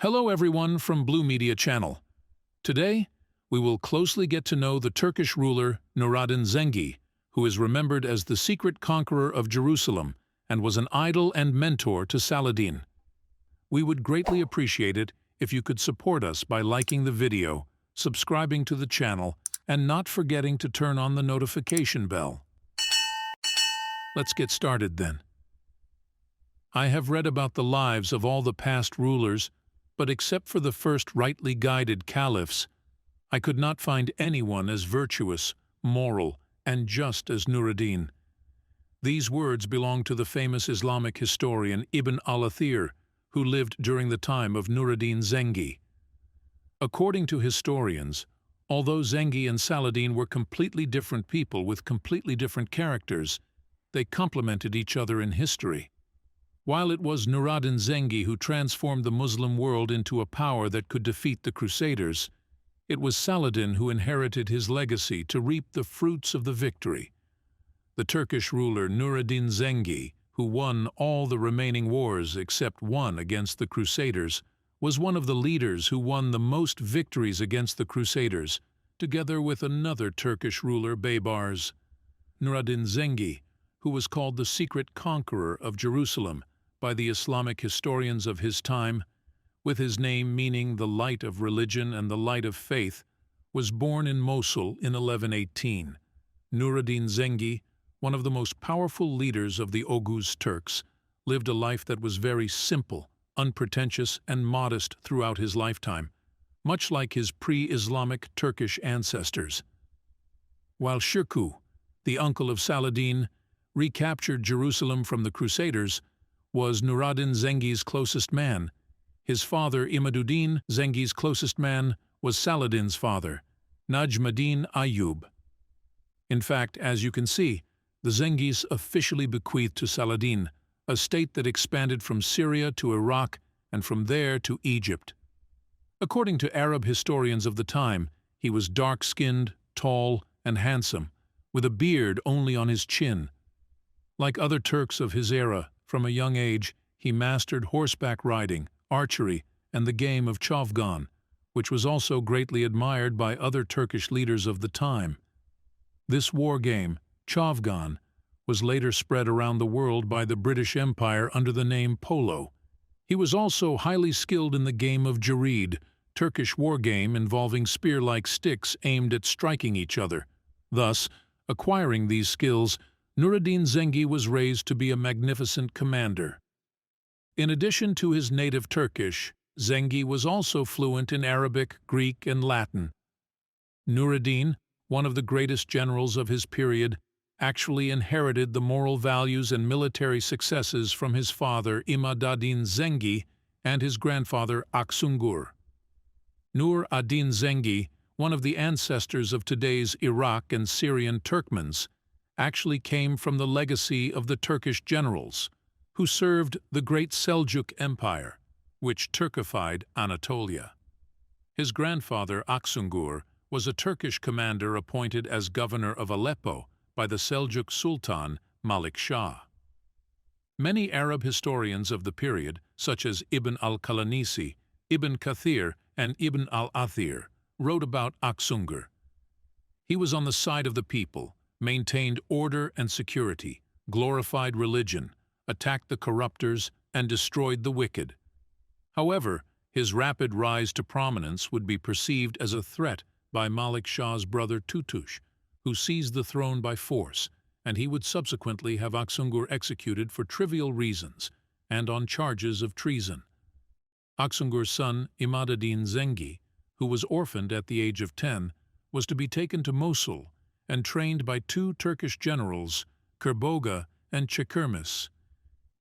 Hello everyone from Blue Media Channel. Today, we will closely get to know the Turkish ruler Nuradin Zengi, who is remembered as the secret conqueror of Jerusalem and was an idol and mentor to Saladin. We would greatly appreciate it if you could support us by liking the video, subscribing to the channel, and not forgetting to turn on the notification bell. Let's get started then. I have read about the lives of all the past rulers, but except for the first rightly guided caliphs, I could not find anyone as virtuous, moral, and just as Nuruddin. These words belong to the famous Islamic historian Ibn al-Athir, who lived during the time of Nuruddin Zengi. According to historians, although Zengi and Saladin were completely different people with completely different characters, they complemented each other in history. While it was Nuradin Zengi who transformed the Muslim world into a power that could defeat the Crusaders, it was Saladin who inherited his legacy to reap the fruits of the victory. The Turkish ruler Nuradin Zengi, who won all the remaining wars except one against the Crusaders, was one of the leaders who won the most victories against the Crusaders, together with another Turkish ruler, Baybars. Nuradin Zengi, who was called the secret conqueror of Jerusalem by the Islamic historians of his time, with his name meaning the light of religion and the light of faith, was born in Mosul in 1118. Nuradin Zengi, one of the most powerful leaders of the Oghuz Turks, lived a life that was very simple, unpretentious, and modest throughout his lifetime, much like his pre-Islamic Turkish ancestors. While Shirkuh, the uncle of Saladin, recaptured Jerusalem from the Crusaders, was Nuradin Zengi's closest man. His father, Imaduddin Zengi's closest man, was Saladin's father, Najmuddin Ayyub. In fact, as you can see, the Zengis officially bequeathed to Saladin a state that expanded from Syria to Iraq and from there to Egypt. According to Arab historians of the time, he was dark-skinned, tall, and handsome, with a beard only on his chin. Like other Turks of his era, from a young age, he mastered horseback riding, archery, and the game of chavgan, which was also greatly admired by other Turkish leaders of the time. This war game, chavgan, was later spread around the world by the British Empire under the name polo. He was also highly skilled in the game of jarid, Turkish war game involving spear-like sticks aimed at striking each other. Thus, acquiring these skills, Nuradin Zengi was raised to be a magnificent commander. In addition to his native Turkish, Zengi was also fluent in Arabic, Greek, and Latin. Nuradin, one of the greatest generals of his period, actually inherited the moral values and military successes from his father Imad-ad-Din Zengi and his grandfather Aksungur. Nur ad-Din Zengi, one of the ancestors of today's Iraq and Syrian Turkmens, actually came from the legacy of the Turkish generals, who served the great Seljuk Empire, which Turkified Anatolia. His grandfather Aksungur was a Turkish commander appointed as governor of Aleppo by the Seljuk Sultan Malik Shah. Many Arab historians of the period, such as Ibn al-Qalanisi, Ibn Kathir, and Ibn al-Athir, wrote about Aksungur. He was on the side of the people, maintained order and security, glorified religion, attacked the corruptors, and destroyed the wicked. However, his rapid rise to prominence would be perceived as a threat by Malik Shah's brother Tutush, who seized the throne by force, and he would subsequently have Aksungur executed for trivial reasons and on charges of treason. Aksungur's son, Imad-ad-Din Zengi, who was orphaned at the age of 10, was to be taken to Mosul and trained by two Turkish generals, Kerboga and Çekermis.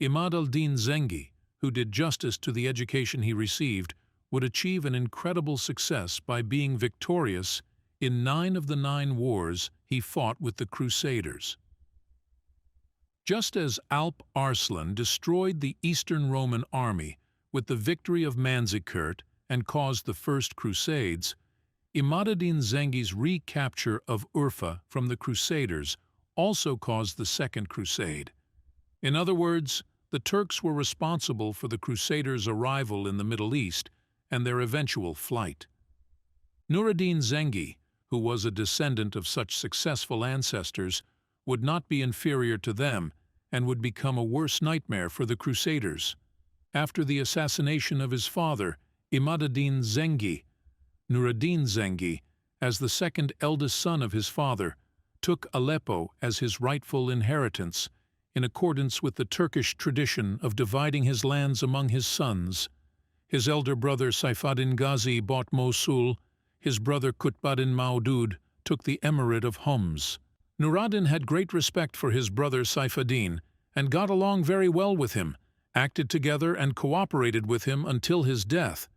Imad al-Din Zengi, who did justice to the education he received, would achieve an incredible success by being victorious in 9 of the 9 wars he fought with the Crusaders. Just as Alp Arslan destroyed the Eastern Roman army with the victory of Manzikert and caused the First Crusades, Imad-ad-Din Zengi's recapture of Urfa from the Crusaders also caused the Second Crusade. In other words, the Turks were responsible for the Crusaders' arrival in the Middle East and their eventual flight. Nur-ad-Din Zengi, who was a descendant of such successful ancestors, would not be inferior to them and would become a worse nightmare for the Crusaders. After the assassination of his father, Imad-ad-Din Zengi, Nur-ad-Din Zengi, as the second eldest son of his father, took Aleppo as his rightful inheritance, in accordance with the Turkish tradition of dividing his lands among his sons. His elder brother Saifuddin Ghazi bought Mosul. His brother Qutb-ad-Din Maudud took the emirate of Homs. Nur-ad-Din had great respect for his brother Saifuddin and got along very well with him, acted together and cooperated with him until his death.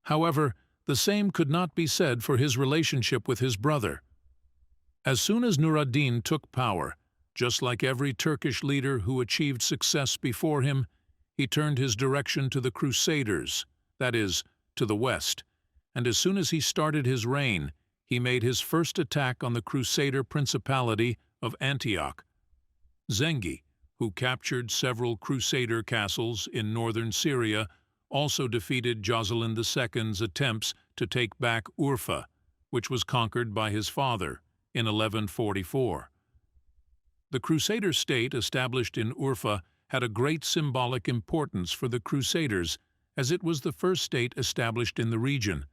However, the same could not be said for his relationship with his brother. As soon as Nur-ad-Din took power, just like every Turkish leader who achieved success before him, he turned his direction to the Crusaders, that is, to the west, and as soon as he started his reign, he made his first attack on the Crusader Principality of Antioch. Zengi, who captured several Crusader castles in northern Syria, also defeated Joscelin II's attempts to take back Urfa, which was conquered by his father in 1144. The Crusader state established in Urfa had a great symbolic importance for the Crusaders, as it was the first state established in the region.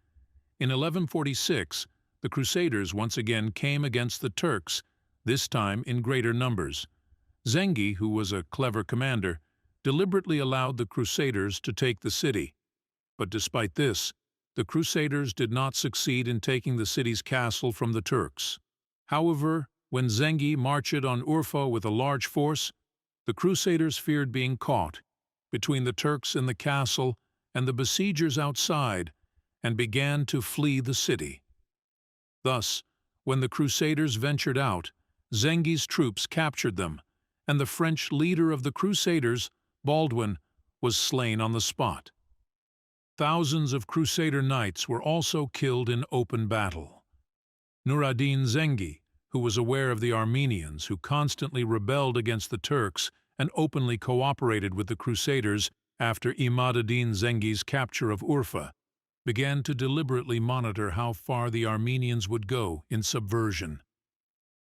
In 1146, the Crusaders once again came against the Turks, this time in greater numbers. Zengi, who was a clever commander, deliberately allowed the Crusaders to take the city. But despite this, the Crusaders did not succeed in taking the city's castle from the Turks. However, when Zengi marched on Urfa with a large force, the Crusaders feared being caught between the Turks in the castle and the besiegers outside, and began to flee the city. Thus, when the Crusaders ventured out, Zengi's troops captured them, and the French leader of the Crusaders, Baudouin, was slain on the spot. Thousands of Crusader knights were also killed in open battle. Nur-ad-Din Zengi, who was aware of the Armenians who constantly rebelled against the Turks and openly cooperated with the Crusaders after Imad-ad-Din Zengi's capture of Urfa, began to deliberately monitor how far the Armenians would go in subversion.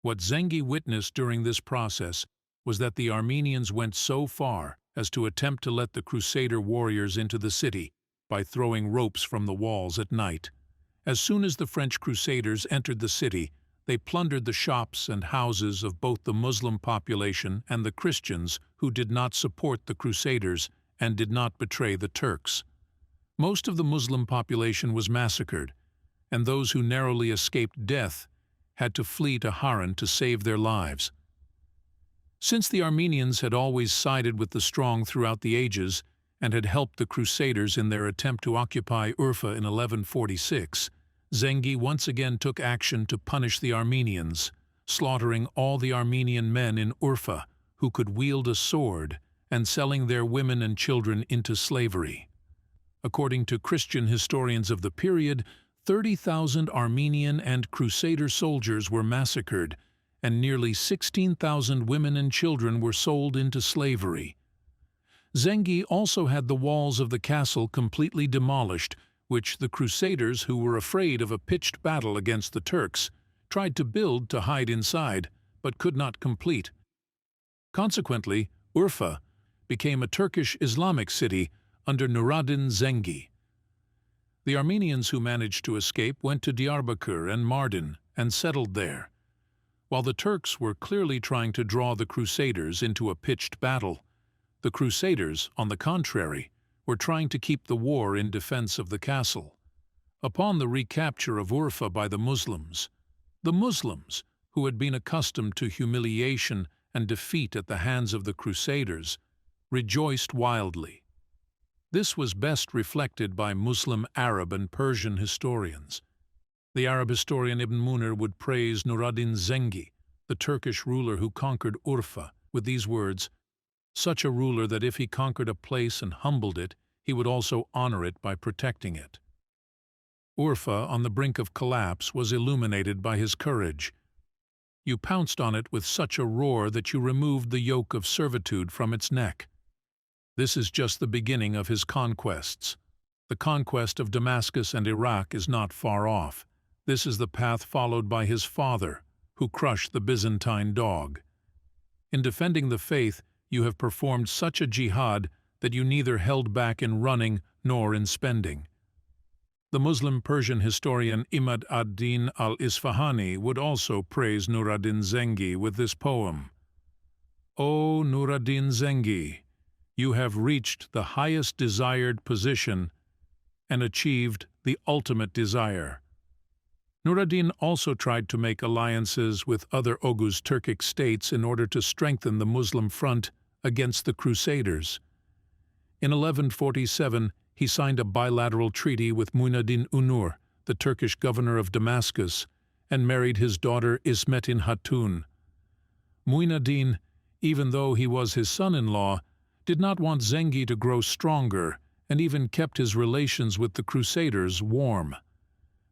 What Zengi witnessed during this process was that the Armenians went so far as to attempt to let the Crusader warriors into the city by throwing ropes from the walls at night. As soon as the French Crusaders entered the city, they plundered the shops and houses of both the Muslim population and the Christians who did not support the Crusaders and did not betray the Turks. Most of the Muslim population was massacred, and those who narrowly escaped death had to flee to Haran to save their lives. Since the Armenians had always sided with the strong throughout the ages and had helped the Crusaders in their attempt to occupy Urfa in 1146, Zengi once again took action to punish the Armenians, slaughtering all the Armenian men in Urfa who could wield a sword and selling their women and children into slavery. According to Christian historians of the period, 30,000 Armenian and Crusader soldiers were massacred, and nearly 16,000 women and children were sold into slavery. Zengi also had the walls of the castle completely demolished, which the Crusaders, who were afraid of a pitched battle against the Turks, tried to build to hide inside, but could not complete. Consequently, Urfa became a Turkish Islamic city under Nur-ad-Din Zengi. The Armenians who managed to escape went to Diyarbakir and Mardin and settled there. While the Turks were clearly trying to draw the Crusaders into a pitched battle, the Crusaders, on the contrary, were trying to keep the war in defense of the castle. Upon the recapture of Urfa by the Muslims, who had been accustomed to humiliation and defeat at the hands of the Crusaders, rejoiced wildly. This was best reflected by Muslim, Arab, and Persian historians. The Arab historian Ibn Munir would praise Nur-ad-Din Zengi, the Turkish ruler who conquered Urfa, with these words, "Such a ruler that if he conquered a place and humbled it, he would also honor it by protecting it." Urfa, on the brink of collapse, was illuminated by his courage. "You pounced on it with such a roar that you removed the yoke of servitude from its neck." This is just the beginning of his conquests. The conquest of Damascus and Iraq is not far off. This is the path followed by his father, who crushed the Byzantine dog. In defending the faith, you have performed such a jihad that you neither held back in running nor in spending. The Muslim Persian historian Imad ad-Din al-Isfahani would also praise Nur ad-Din Zengi with this poem. O Nur ad-Din Zengi, you have reached the highest desired position and achieved the ultimate desire. Nur ad-Din also tried to make alliances with other Oghuz Turkic states in order to strengthen the Muslim front against the Crusaders. In 1147, he signed a bilateral treaty with Mu'in Unur, the Turkish governor of Damascus, and married his daughter Ismetin Hatun. Mu'in, even though he was his son-in-law, did not want Zengi to grow stronger and even kept his relations with the Crusaders warm.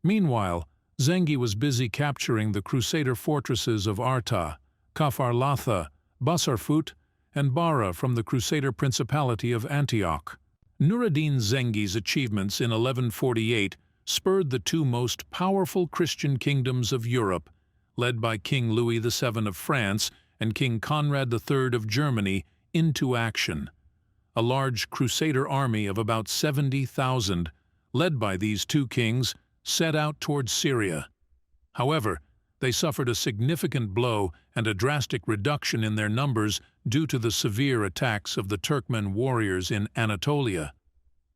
Meanwhile, Zengi was busy capturing the Crusader fortresses of Arta, Kafar-Latha, Basarfut, and Bara from the Crusader Principality of Antioch. Nur ad-Din Zengi's achievements in 1148 spurred the two most powerful Christian kingdoms of Europe, led by King Louis VII of France and King Conrad III of Germany, into action. A large Crusader army of about 70,000, led by these two kings, set out towards Syria. However, they suffered a significant blow and a drastic reduction in their numbers due to the severe attacks of the Turkmen warriors in Anatolia.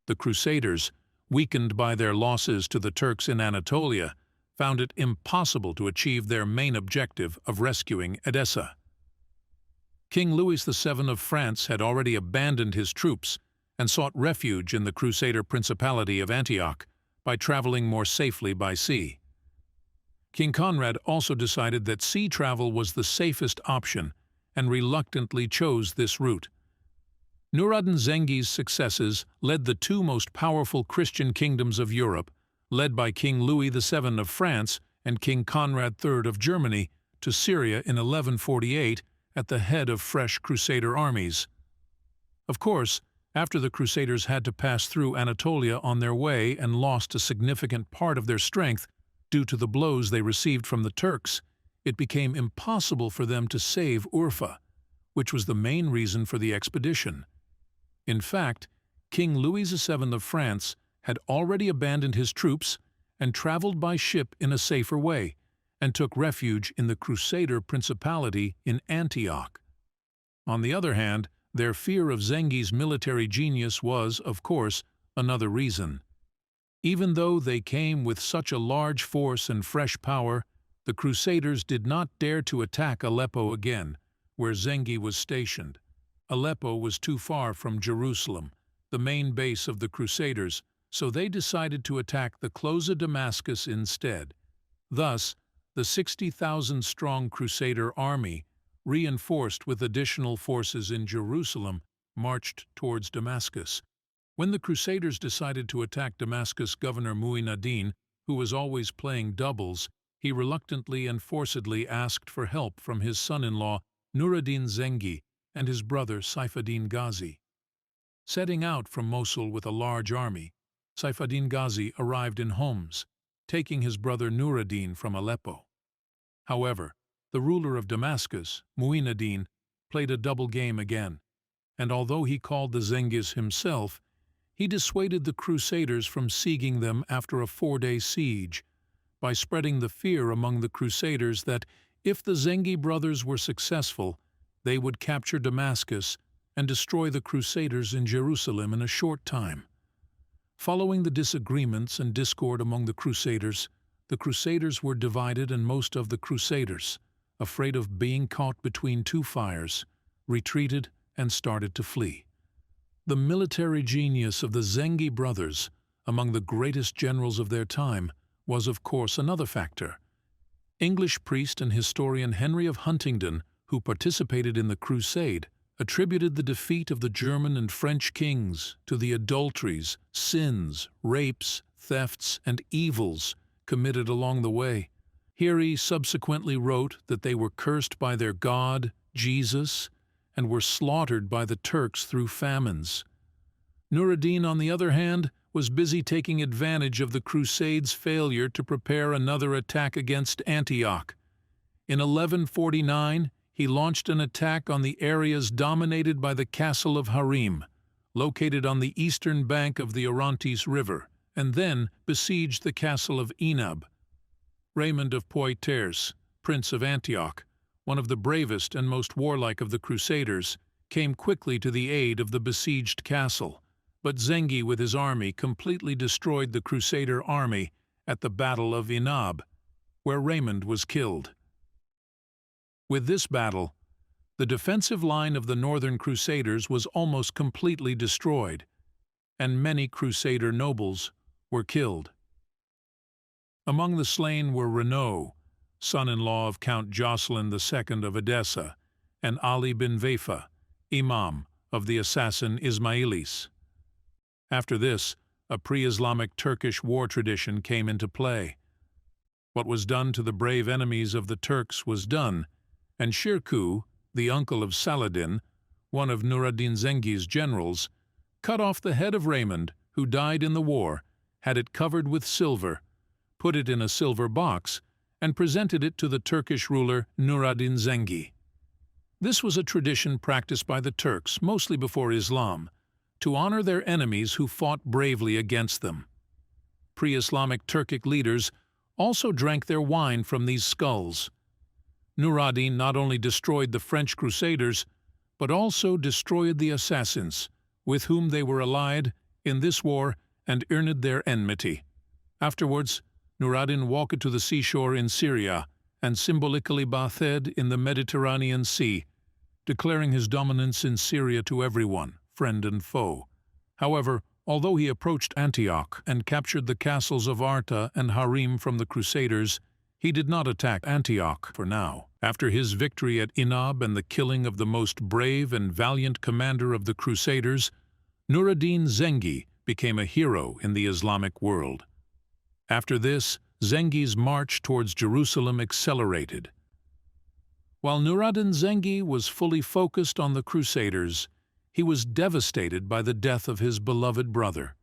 The Crusaders, weakened by their losses to the Turks in Anatolia, found it impossible to achieve their main objective of rescuing Edessa. King Louis VII of France had already abandoned his troops and sought refuge in the Crusader Principality of Antioch by traveling more safely by sea. King Conrad also decided that sea travel was the safest option and reluctantly chose this route. Nur ad-Din Zengi's successes led the two most powerful Christian kingdoms of Europe, led by King Louis VII of France and King Conrad III of Germany, to Syria in 1148 at the head of fresh Crusader armies. Of course, after the Crusaders had to pass through Anatolia on their way and lost a significant part of their strength due to the blows they received from the Turks, it became impossible for them to save Urfa, which was the main reason for the expedition. In fact, King Louis VII of France had already abandoned his troops and traveled by ship in a safer way, and took refuge in the Crusader Principality in Antioch. On the other hand, their fear of Zengi's military genius was, of course, another reason. Even though they came with such a large force and fresh power, the Crusaders did not dare to attack Aleppo again, where Zengi was stationed. Aleppo was too far from Jerusalem, the main base of the Crusaders, so they decided to attack the close of Damascus instead. Thus, the 60,000-strong Crusader army, reinforced with additional forces in Jerusalem, marched towards Damascus. When the Crusaders decided to attack Damascus governor Mu'in ad-Din, who was always playing doubles, he reluctantly and forcedly asked for help from his son-in-law Nur ad-Din Zengi and his brother Saif-ad-Din Ghazi. Setting out from Mosul with a large army, Saif-ad-Din Ghazi arrived in Homs, taking his brother Nur ad-Din from Aleppo. However, the ruler of Damascus, Mu'in ad-Din, played a double game again, and although he called the Zengis himself, he dissuaded the Crusaders from sieging them after a 4-day siege, by spreading the fear among the Crusaders that if the Zengi brothers were successful, they would capture Damascus and destroy the Crusaders in Jerusalem in a short time. Following the disagreements and discord among the Crusaders were divided, and most of the Crusaders, afraid of being caught between two fires, retreated and started to flee. The military genius of the Zengi brothers, among the greatest generals of their time, was of course another factor. English priest and historian Henry of Huntingdon, who participated in the Crusade, attributed the defeat of the German and French kings to the adulteries, sins, rapes, thefts, and evils committed along the way. Here he subsequently wrote that they were cursed by their God, Jesus, and were slaughtered by the Turks through famines. Nur ad-Din, on the other hand, was busy taking advantage of the Crusades' failure to prepare another attack against Antioch. In 1149, he launched an attack on the areas dominated by the castle of Harim, located on the eastern bank of the Orontes River, and then besieged the castle of Enab. Raymond of Poitiers, Prince of Antioch, one of the bravest and most warlike of the Crusaders, came quickly to the aid of the besieged castle, but Zengi with his army completely destroyed the Crusader army at the Battle of Enab, where Raymond was killed. With this battle, the defensive line of the northern Crusaders was almost completely destroyed, and many Crusader nobles were killed. Among the slain were Raynald, son-in-law of Count Joscelin II of Edessa, and Ali bin Vaifa, imam of the assassin Ismailis. After this, a pre-Islamic Turkish war tradition came into play. What was done to the brave enemies of the Turks was done, and Shirkuh, the uncle of Saladin, one of Nur ad-Din Zengi's generals, cut off the head of Raymond, who died in the war, had it covered with silver, put it in a silver box, and presented it to the Turkish ruler Nur ad-Din Zengi. This was a tradition practiced by the Turks, mostly before Islam, to honor their enemies who fought bravely against them. Pre-Islamic Turkic leaders also drank their wine from these skulls. Nur ad-Din not only destroyed the French Crusaders, but also destroyed the assassins, with whom they were allied in this war and earned their enmity. Afterwards, Nur ad-Din walked to the seashore in Syria and symbolically bathed in the Mediterranean Sea, declaring his dominance in Syria to everyone, friend and foe. However, although he approached Antioch and captured the castles of Arta and Harim from the Crusaders, he did not attack Antioch for now. After his victory at Enab and the killing of the most brave and valiant commander of the Crusaders, Nur ad-Din Zengi became a hero in the Islamic world. After this, Zengi's march towards Jerusalem accelerated. While Nur ad-Din Zengi was fully focused on the Crusaders, he was devastated by the death of his beloved brother.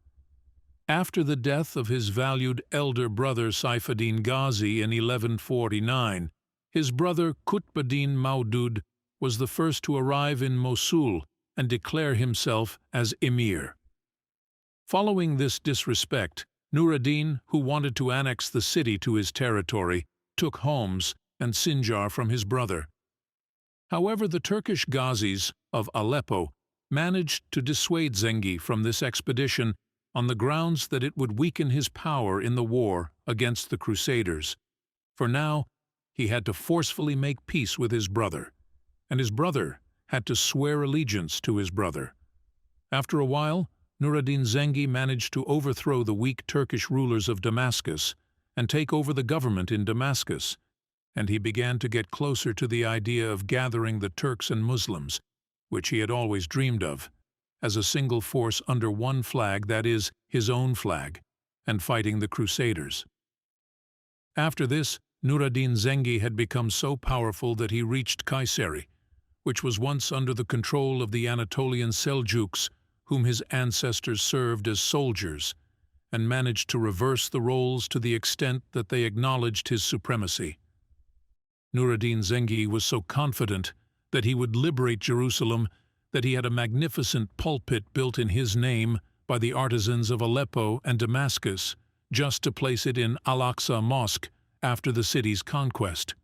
After the death of his valued elder brother Saifuddin Ghazi in 1149, his brother Qutb-ad-Din Maudud was the first to arrive in Mosul and declare himself as emir. Following this disrespect, Nur ad-Din, who wanted to annex the city to his territory, took Homs and Sinjar from his brother. However, the Turkish Ghazis of Aleppo managed to dissuade Zengi from this expedition on the grounds that it would weaken his power in the war against the Crusaders. For now, he had to forcefully make peace with his brother, and his brother had to swear allegiance to his brother. After a while, Nur ad-Din Zengi managed to overthrow the weak Turkish rulers of Damascus and take over the government in Damascus, and he began to get closer to the idea of gathering the Turks and Muslims, which he had always dreamed of, as a single force under one flag, that is, his own flag, and fighting the Crusaders. After this, Nur ad-Din Zengi had become so powerful that he reached Kayseri, which was once under the control of the Anatolian Seljuks, whom his ancestors served as soldiers, and managed to reverse the roles to the extent that they acknowledged his supremacy. Nur ad-Din Zengi was so confident that he would liberate Jerusalem that he had a magnificent pulpit built in his name by the artisans of Aleppo and Damascus, just to place it in Al-Aqsa Mosque after the city's conquest.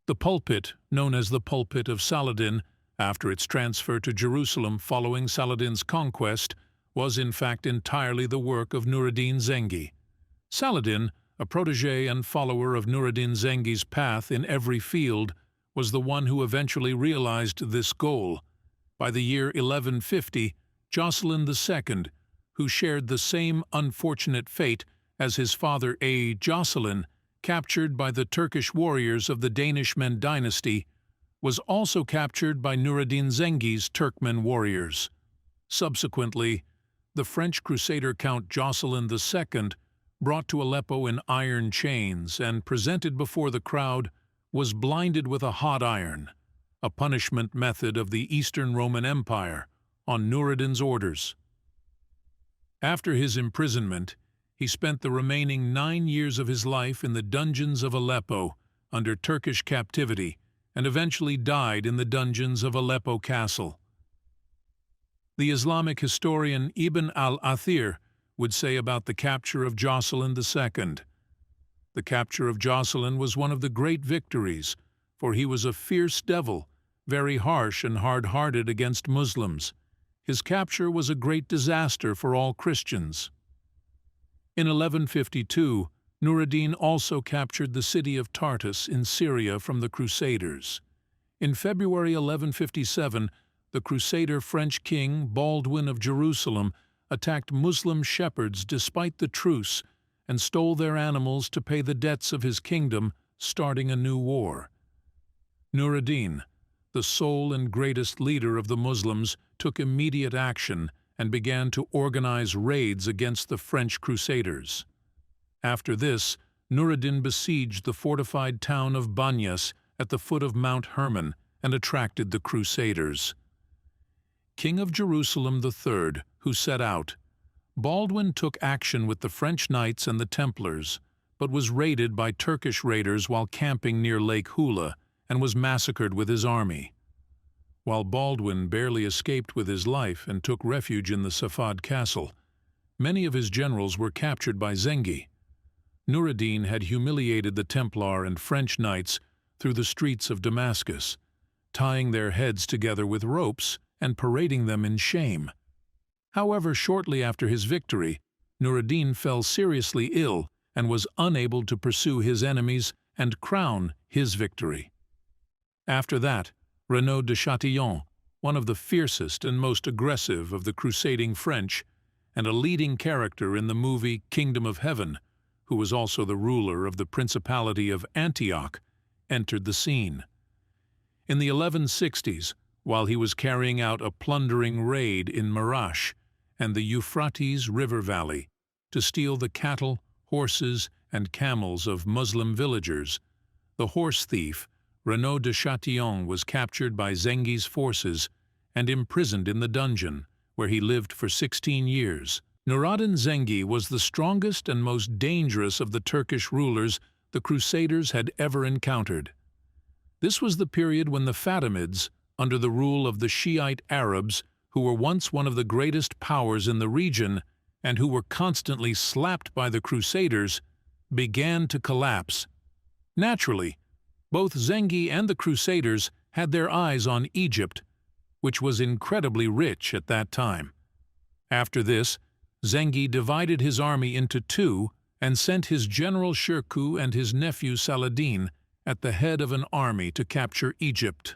The pulpit, known as the Pulpit of Saladin, after its transfer to Jerusalem following Saladin's conquest, was in fact entirely the work of Nur ad-Din Zengi. Saladin, a protege and follower of Nur ad-Din Zengi's path in every field, was the one who eventually realized this goal. By the year 1150, Joscelin II, who shared the same unfortunate fate as his father Joscelin, captured by the Turkish warriors of the Danishmend dynasty, was also captured by Nur ad-Din Zengi's Turkmen warriors. Subsequently, the French Crusader Count Joscelin II, brought to Aleppo in iron chains and presented before the crowd, was blinded with a hot iron, a punishment method of the Eastern Roman Empire, on Nur ad-Din's orders. After his imprisonment, he spent the remaining 9 years of his life in the dungeons of Aleppo under Turkish captivity and eventually died in the dungeons of Aleppo Castle. The Islamic historian Ibn al-Athir would say about the capture of Joscelin II. The capture of Joscelin was one of the great victories, for he was a fierce devil, very harsh and hard-hearted against Muslims. His capture was a great disaster for all Christians. In 1152, Nur-ad-Din also captured the city of Tartus in Syria from the Crusaders. In February 1157, the Crusader French king Baudouin of Jerusalem attacked Muslim shepherds despite the truce and stole their animals to pay the debts of his kingdom, starting a new war. Nur-ad-Din, the sole and greatest leader of the Muslims, took immediate action and began to organize raids against the French Crusaders. After this, Nur-ad-Din besieged the fortified town of Banyas at the foot of Mount Hermon and attracted the Crusaders. King of Jerusalem III, who set out, Baudouin took action with the French knights and the Templars, but was raided by Turkish raiders while camping near Lake Hula and was massacred with his army. While Baudouin barely escaped with his life and took refuge in the Safad castle, many of his generals were captured by Zengi. Nur-ad-Din had humiliated the Templar and French knights through the streets of Damascus, tying their heads together with ropes and parading them in shame. However, shortly after his victory, Nur-ad-Din fell seriously ill and was unable to pursue his enemies and crown his victory. After that, Raynald of Châtillon, one of the fiercest and most aggressive of the crusading French, and a leading character in the movie Kingdom of Heaven, who was also the ruler of the Principality of Antioch, entered the scene. In the 1160s, while he was carrying out a plundering raid in Marash and the Euphrates River Valley to steal the cattle, horses, and camels of Muslim villagers, the horse thief Raynald of Châtillon was captured by Zengi's forces and imprisoned in the dungeon, where he lived for 16 years. Nur-ad-Din Zengi was the strongest and most dangerous of the Turkish rulers the Crusaders had ever encountered. This was the period when the Fatimids, under the rule of the Shiite Arabs, who were once one of the greatest powers in the region and who were constantly slapped by the Crusaders, began to collapse. Naturally, both Zengi and the Crusaders had their eyes on Egypt, which was incredibly rich at that time. After this, Zengi divided his army into two and sent his general Shirkuh and his nephew Saladin at the head of an army to capture Egypt.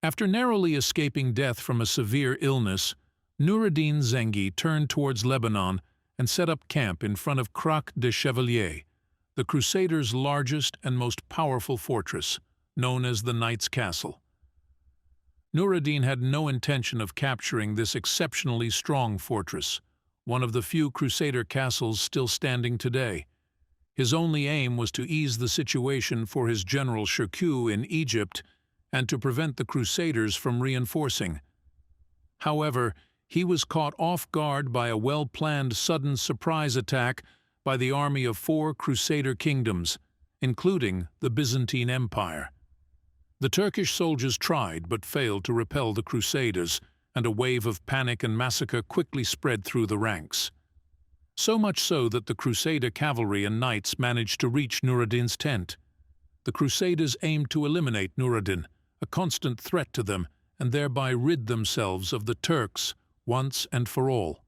After narrowly escaping death from a severe illness, Nur-ad-Din Zengi turned towards Lebanon and set up camp in front of Crac de Chevalier, the Crusaders' largest and most powerful fortress, known as the Knights' Castle. Nur-ad-Din had no intention of capturing this exceptionally strong fortress, one of the few Crusader castles still standing today. His only aim was to ease the situation for his general Shirkuh in Egypt and to prevent the Crusaders from reinforcing. However, he was caught off guard by a well-planned sudden surprise attack by the army of 4 Crusader kingdoms, including the Byzantine Empire. The Turkish soldiers tried but failed to repel the Crusaders, and a wave of panic and massacre quickly spread through the ranks. So much so that the Crusader cavalry and knights managed to reach Nur-ad-Din's tent. The Crusaders aimed to eliminate Nur-ad-Din, a constant threat to them, and thereby rid themselves of the Turks once and for all.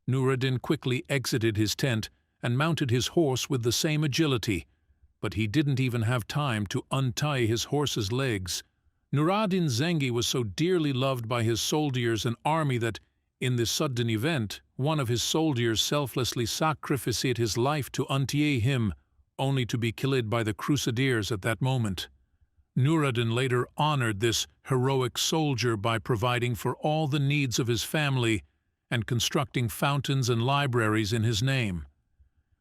Nur-ad-Din quickly exited his tent and mounted his horse with the same agility, but he didn't even have time to untie his horse's legs. Nur-ad-Din Zengi was so dearly loved by his soldiers and army that, in this sudden event, one of his soldiers selflessly sacrificed his life to untie him, only to be killed by the Crusaders at that moment. Nur-ad-Din later honored this heroic soldier by providing for all the needs of his family and constructing fountains and libraries in his name.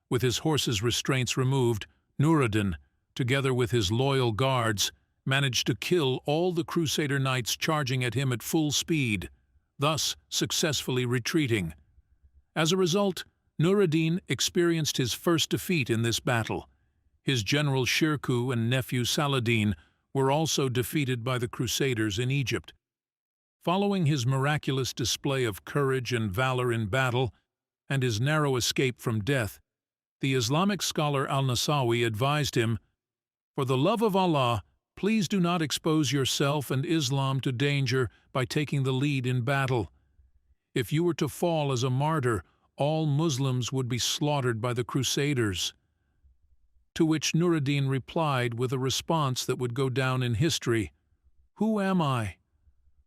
With his horse's restraints removed, Nur-ad-Din, together with his loyal guards, managed to kill all the Crusader knights charging at him at full speed, thus successfully retreating. As a result, Nur-ad-Din experienced his first defeat in this battle. His general Shirkuh and nephew Saladin were also defeated by the Crusaders in Egypt. Following his miraculous display of courage and valor in battle, and his narrow escape from death, the Islamic scholar al-Nasawi advised him, "For the love of Allah, please do not expose yourself and Islam to danger by taking the lead in battle. If you were to fall as a martyr, all Muslims would be slaughtered by the Crusaders." To which Nur-ad-Din replied with a response that would go down in history, "Who am I?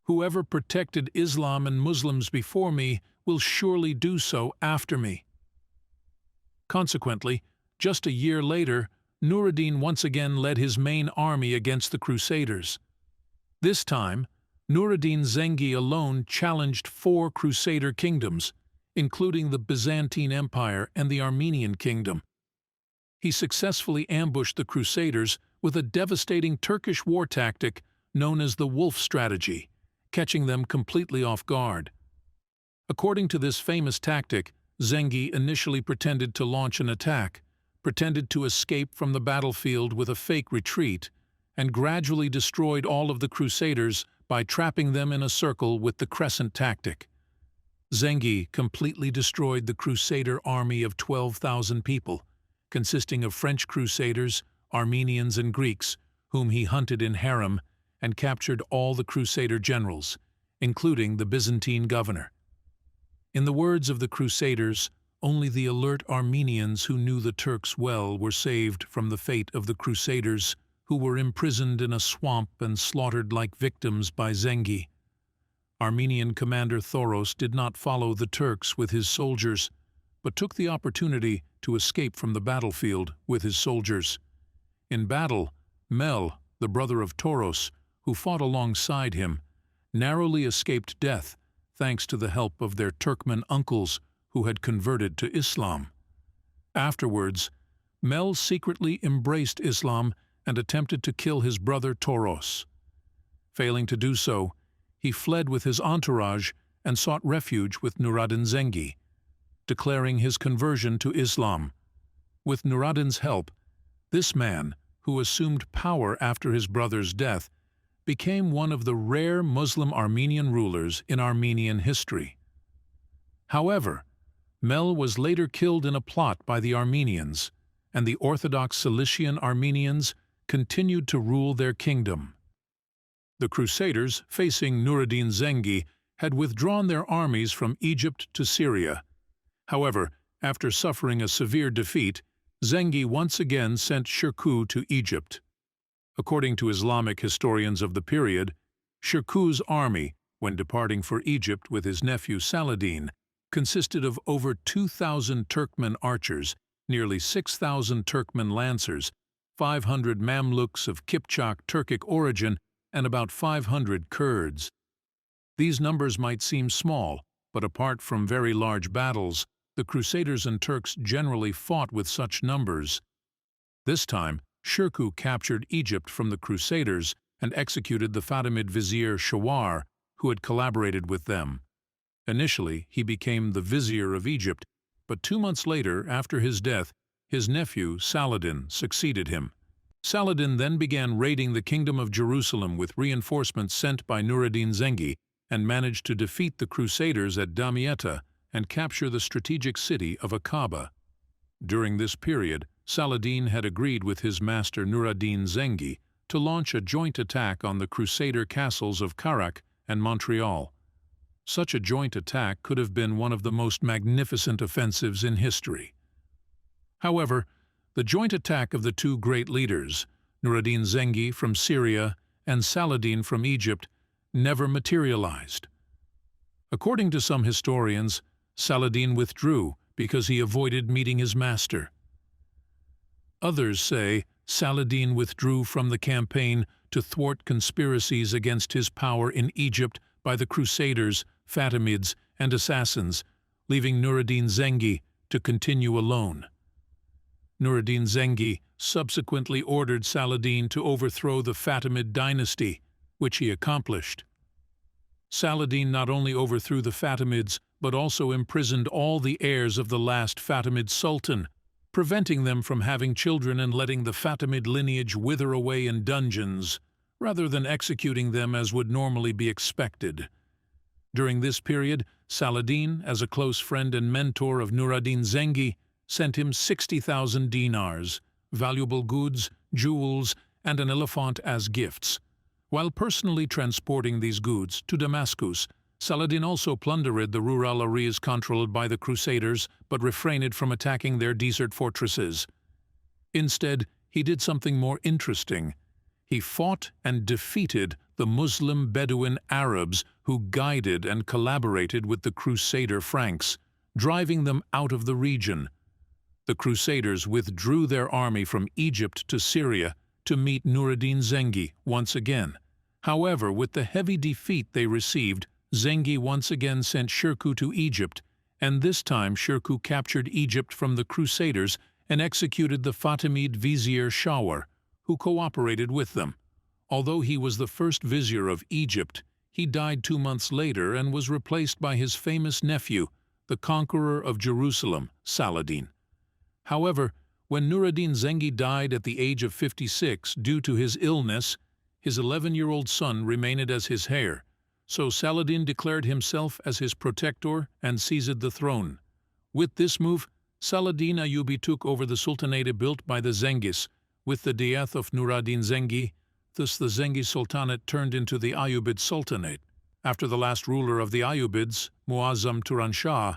Whoever protected Islam and Muslims before me will surely do so after me." Consequently, just a year later, Nur-ad-Din once again led his main army against the Crusaders. This time, Nur-ad-Din Zengi alone challenged 4 Crusader kingdoms, including the Byzantine Empire and the Armenian kingdom. He successfully ambushed the Crusaders with a devastating Turkish war tactic known as the wolf strategy, catching them completely off guard. According to this famous tactic, Zengi initially pretended to launch an attack, pretended to escape from the battlefield with a fake retreat, and gradually destroyed all of the Crusaders by trapping them in a circle with the crescent tactic. Zengi completely destroyed the Crusader army of 12,000 people, consisting of French Crusaders, Armenians, and Greeks, whom he hunted in harem, and captured all the Crusader generals, including the Byzantine governor. In the words of the Crusaders, only the alert Armenians who knew the Turks well were saved from the fate of the Crusaders, who were imprisoned in a swamp and slaughtered like victims by Zengi. Armenian commander Thoros did not follow the Turks with his soldiers, but took the opportunity to escape from the battlefield with his soldiers. In battle, Mel, the brother of Thoros, who fought alongside him, narrowly escaped death thanks to the help of their Turkmen uncles who had converted to Islam. Afterwards, Mel secretly embraced Islam and attempted to kill his brother Thoros. Failing to do so, he fled with his entourage and sought refuge with Nur-ad-Din Zengi, declaring his conversion to Islam. With Nur-ad-Din's help, this man, who assumed power after his brother's death, became one of the rare Muslim Armenian rulers in Armenian history. However, Mel was later killed in a plot by the Armenians, and the Orthodox Cilician Armenians continued to rule their kingdom. The Crusaders, facing Nur-ad-Din Zengi, had withdrawn their armies from Egypt to Syria. However, after suffering a severe defeat, Zengi once again sent Shirkuh to Egypt. According to Islamic historians of the period, Shirkuh's army, when departing for Egypt with his nephew Saladin, consisted of over 2,000 Turkmen archers, nearly 6,000 Turkmen lancers, 500 Mamluks of Kipchak Turkic origin, and about 500 Kurds. These numbers might seem small, but apart from very large battles, the Crusaders and Turks generally fought with such numbers. This time, Shirkuh captured Egypt from the Crusaders and executed the Fatimid vizier Shawar, who had collaborated with them. Initially, he became the vizier of Egypt, but 2 months later, after his death, his nephew Saladin succeeded him. Saladin then began raiding the Kingdom of Jerusalem with reinforcements sent by Nur-ad-Din Zengi and managed to defeat the Crusaders at Damietta and capture the strategic city of Aqaba. During this period, Saladin had agreed with his master Nur-ad-Din Zengi to launch a joint attack on the Crusader castles of Karak and Montreal. Such a joint attack could have been one of the most magnificent offensives in history. However, the joint attack of the two great leaders, Nur-ad-Din Zengi from Syria and Saladin from Egypt, never materialized. According to some historians, Saladin withdrew because he avoided meeting his master. Others say Saladin withdrew from the campaign to thwart conspiracies against his power in Egypt by the Crusaders, Fatimids, and assassins, leaving Nur-ad-Din Zengi to continue alone. Nur-ad-Din Zengi subsequently ordered Saladin to overthrow the Fatimid dynasty, which he accomplished. Saladin not only overthrew the Fatimids, but also imprisoned all the heirs of the last Fatimid sultan, preventing them from having children and letting the Fatimid lineage wither away in dungeons, rather than executing them as would normally be expected. During this period, Saladin, as a close friend and mentor of Nur ad-Din Zengi, sent him 60,000 dinars, valuable goods, jewels, and an elephant as gifts. While personally transporting these goods to Damascus, Saladin also plundered the rural areas controlled by the Crusaders but refrained from attacking their desert fortresses. Instead, he did something more interesting. He fought and defeated the Muslim Bedouin Arabs who guided and collaborated with the Crusader Franks, driving them out of the region. The Crusaders withdrew their army from Egypt to Syria to meet Nur ad-Din Zengi once again. However, with the heavy defeat they received, Zengi once again sent Shirkuh to Egypt, and this time Shirkuh captured Egypt from the Crusaders and executed the Fatimid vizier Shawar, who cooperated with them. Although he was the first vizier of Egypt, he died 2 months later and was replaced by his famous nephew, the conqueror of Jerusalem, Saladin. However, when Nur ad-Din Zengi died at the age of 56 due to his illness, his 11-year-old son remained as his heir, so Saladin declared himself as his protector and seized the throne. With this move, Saladin Ayyubi took over the sultanate built by the Zengis. With the death of Nur ad-Din Zengi, thus the Zengi Sultanate turned into the Ayyubid Sultanate. After the last ruler of the Ayyubids, Muazzam Turan Shah,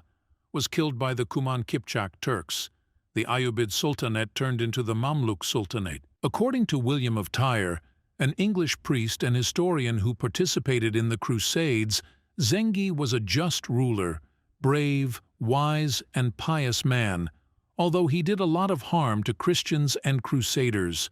was killed by the Kuman Kipchak Turks, the Ayyubid Sultanate turned into the Mamluk Sultanate. According to William of Tyre, an English priest and historian who participated in the Crusades, Zengi was a just ruler, brave, wise, and pious man, although he did a lot of harm to Christians and Crusaders.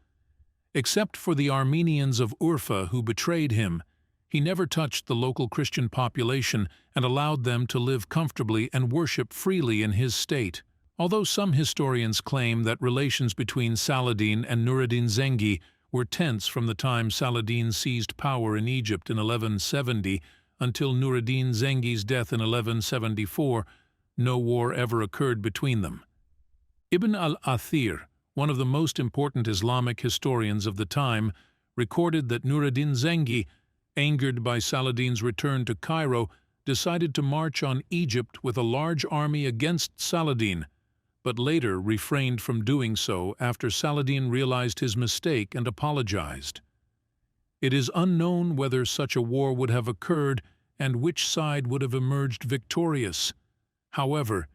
Except for the Armenians of Urfa who betrayed him, he never touched the local Christian population and allowed them to live comfortably and worship freely in his state. Although some historians claim that relations between Saladin and Nur ad-Din Zengi were tense from the time Saladin seized power in Egypt in 1170 until Nur ad-Din Zengi's death in 1174, no war ever occurred between them. Ibn al-Athir, one of the most important Islamic historians of the time, recorded that Nur ad-Din Zengi, angered by Saladin's return to Cairo, decided to march on Egypt with a large army against Saladin, but later refrained from doing so after Saladin realized his mistake and apologized. It is unknown whether such a war would have occurred and which side would have emerged victorious. However,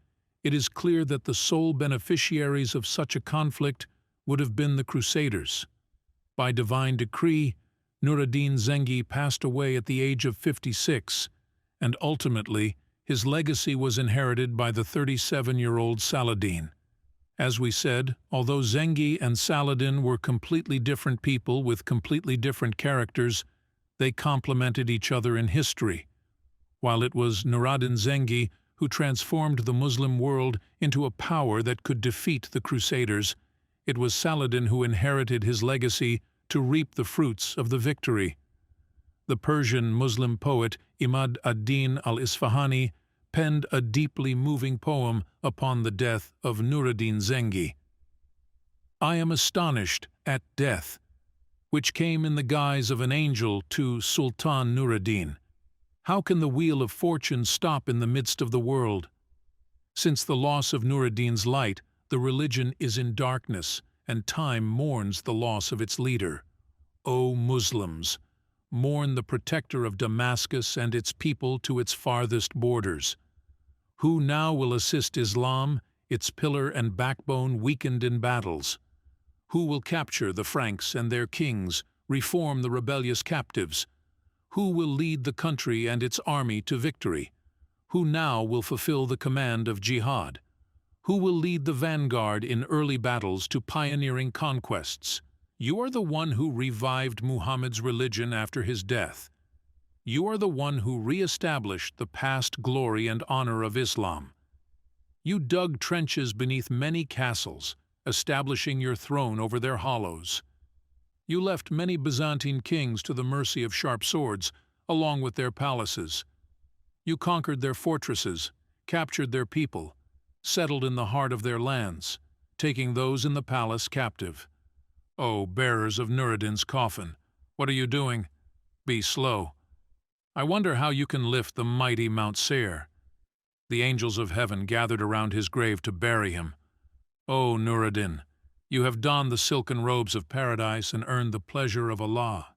it is clear that the sole beneficiaries of such a conflict would have been the Crusaders. By divine decree, Nur ad-Din Zengi passed away at the age of 56, and ultimately his legacy was inherited by the 37-year-old Saladin. As we said, although Zengi and Saladin were completely different people with completely different characters, they complemented each other in history. While it was Nur ad-Din Zengi who transformed the Muslim world into a power that could defeat the Crusaders, it was Saladin who inherited his legacy to reap the fruits of the victory. The Persian Muslim poet Imad ad-Din al-Isfahani penned a deeply moving poem upon the death of Nur ad-Din Zengi. I am astonished at death, which came in the guise of an angel to Sultan Nur ad-Din. How can the wheel of fortune stop in the midst of the world? Since the loss of Nur ad-Din's light, the religion is in darkness, and time mourns the loss of its leader. O Muslims, mourn the protector of Damascus and its people to its farthest borders. Who now will assist Islam, its pillar and backbone weakened in battles? Who will capture the Franks and their kings, reform the rebellious captives? Who will lead the country and its army to victory? Who now will fulfill the command of jihad? Who will lead the vanguard in early battles to pioneering conquests? You are the one who revived Muhammad's religion after his death. You are the one who re-established the past glory and honor of Islam. You dug trenches beneath many castles, establishing your throne over their hollows. You left many Byzantine kings to the mercy of sharp swords, along with their palaces. You conquered their fortresses, captured their people, settled in the heart of their lands, taking those in the palace captive. Oh, bearers of Nur-ad-Din's coffin, what are you doing? Be slow. I wonder how you can lift the mighty Mount Seir. The angels of heaven gathered around his grave to bury him. O Nur-ad-Din, you have donned the silken robes of paradise and earned the pleasure of Allah.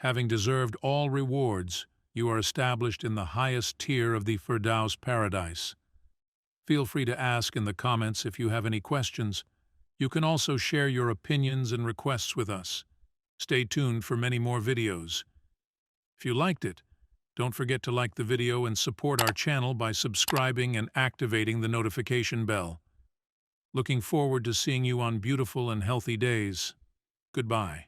Having deserved all rewards, you are established in the highest tier of the Firdaus paradise. Feel free to ask in the comments if you have any questions. You can also share your opinions and requests with us. Stay tuned for many more videos. If you liked it, don't forget to like the video and support our channel by subscribing and activating the notification bell. Looking forward to seeing you on beautiful and healthy days. Goodbye.